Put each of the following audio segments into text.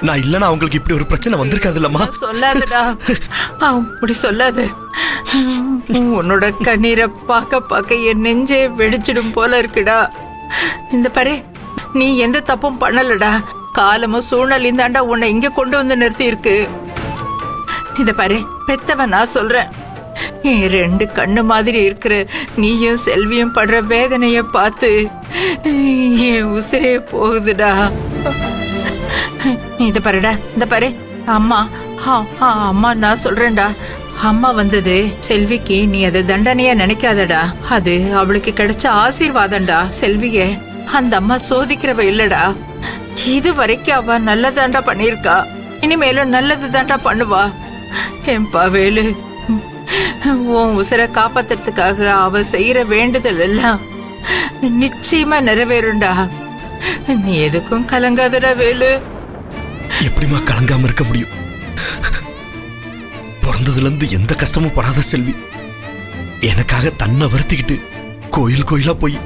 நான் இல்லைன்னா அவங்களுக்கு இப்படி ஒரு பிரச்சனை வந்திருக்காது இல்லம்மா. சொல்லாதடா, அப்படி சொல்லாது. உன்னோட கண்ணீரை பார்க்க பார்க்க என் நெஞ்சே வெடிச்சிடும் போல இருக்குடா. இந்த பாரு, நீ எந்த தப்பும் பண்ணலடா. காலமும் சூழ்நிலையும் தாண்டா உன்னை இங்க கொண்டு வந்து நிறுத்தி இருக்கு. இத பாரு, பெத்தவன் நான் சொல்றேன். என் 2 கண்ணு மாதிரி இருக்கிற நீயும் செல்வியும் படுற வேதனைய பார்த்து என் உசிரே போகுதுடா. இத பாருடா, இந்த பாரு, அம்மா அம்மா நான் சொல்றேன்டா. அம்மா வந்தது செல்விக்கு நீ அதை தண்டனையா நினைக்காதடா. அது அவளுக்கு கிடைச்ச ஆசீர்வாதம்டா. செல்விய அந்த அம்மா சோதிக்கிறவ இல்லடா. இது வரைக்கும் அவ நல்லதாண்டா பண்ணிருக்கா. இனிமேலும் நல்லது தாண்டா பண்ணுவா. என்பா வேலு, உன் உசிரை காப்பாத்துறதுக்காக அவ செய்யற வேண்டுதல் எல்லாம் நிச்சயமா நிறைவேறும்டா. நீ எதுக்கும் கலங்காதடா வேலு. எப்படிமா கலங்காம இருக்க முடியும்? பிறந்ததுல இருந்து எந்த கஷ்டமும் படாத செல்வி எனக்காக தன்னை வருத்திக்கிட்டு கோயில் கோயிலா போய்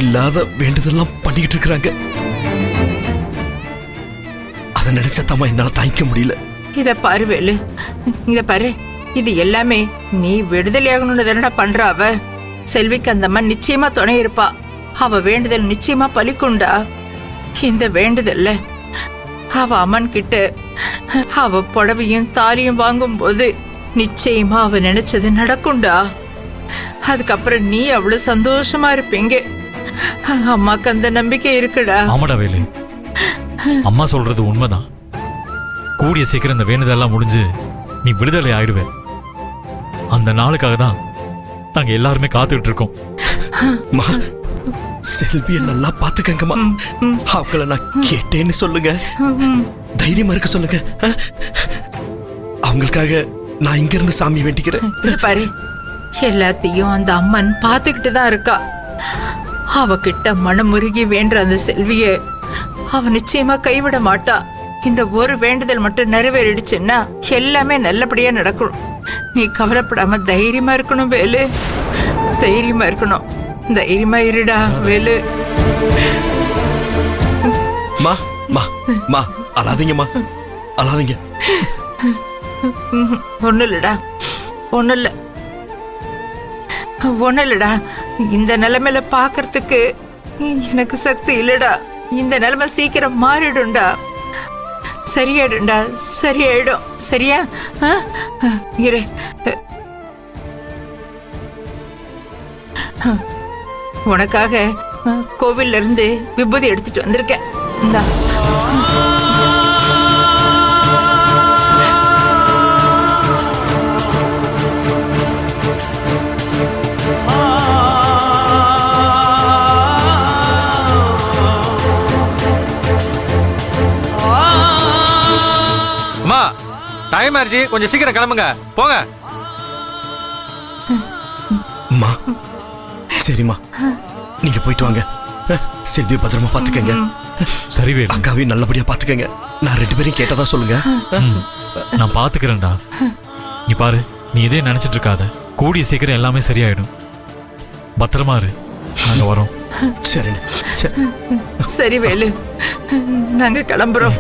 இல்லாத வேண்டுதெல்லாம் பண்ணிக்கிட்டு இருக்கிறாங்க. அதை நினைச்சதாமா என்னால தாங்கிக்க முடியல. இத பாரு வேலு, இத பாரு, இது எல்லாமே நீ விடுதலையாகணும்னு தானடா பண்ற. அவ செல்விக்கு அந்த அம்மா நிச்சயமா துணை இருப்பா. அவ வேண்டுதல் நிச்சயமா பலிக்குண்டா. இந்த வேண்டுதல்ல அவ அம்மன் கிட்ட அவ புடவையும் தாலியும் வாங்கும் போது நிச்சயமா அவ நினைச்சது நடக்கும்டா. அதுக்கப்புறம் நீ அவ்வளவு சந்தோஷமா இருப்பீங்க. அம்மாக்கு அந்த நம்பிக்கை இருக்குடா. ஆமாடா வேலு, அம்மா சொல்றது உண்மைதான். கூடிய சீக்கிரம் இந்த வேண்டுதெல்லாம் முடிஞ்சு நீ விடுதலை ஆயிடுவே. அந்த நாளுக்காக தான் நாங்க எல்லாருமே காத்துக்கிட்டு இருக்கோம். செல்விய நல்லா பாத்துக்கங்கம்மா. அவங்கள நான் கேட்டேன்னு சொல்லுங்க, தைரியமா இருக்க சொல்லுங்க. அவங்களுக்காக நான் இங்க இருந்து சாமி வேண்டிக்கிறேன். பாரு, எல்லாத்தையும் அந்த அம்மன் பாத்துக்கிட்டு தான் இருக்கா. அவகிட்ட மனமுருகி வேண்ட அந்த செல்விய அவ நிச்சயமா கைவிட மாட்டா. இந்த ஒரு வேண்டுதல் மட்டும் நிறைவேறிடுச்சுன்னா எல்லாமே நல்லபடியா நடக்கும். நீ கவலைப்படாம தைரியமா இருக்கணும் வேலு. தைரியமா இருக்கணும். தைரியமா இருடா வேலு. மா மா மா அழாதீங்கம்மா, அழாதீங்க. ஒண்ணு இல்லடா, ஒண்ணு இல்ல, ஒண்ணு இல்லடா. இந்த நிலைமையில பாக்குறதுக்கு எனக்கு சக்தி இல்லடா. இந்த நிலைமை சீக்கிரம் மாறிடும்டா. சரியாயிடும்டா, சரியாயிடும். சரியா? இரு, உனக்காக கோவில்ல இருந்து விபூதி எடுத்துட்டு வந்திருக்கேன். இந்தா. அம்மா, டைம் ஆயிடுச்சு, கொஞ்சம் சீக்கிரம் கிளம்புங்க. போங்க. அம்மா சரிம்மா, நீங்க போயிட்டு வாங்க. செல்வியை பத்திரமா பாத்துக்கங்க. சரி வேலு, அக்காவையும் நல்லபடியா பாத்துக்கங்க. நான் 2 பேரையும் கேட்டதா சொல்லுங்க. நான் பாத்துக்கிறேன்டா. நீ பாரு, நீ இதே நினைச்சிட்டு இருக்காத. கூடிய சீக்கிரம் எல்லாமே சரியாயிடும். பத்திரமா இரு, நாங்க வரோம். சரிண்ணே. சரி வேலு, நாங்க கிளம்புறோம்.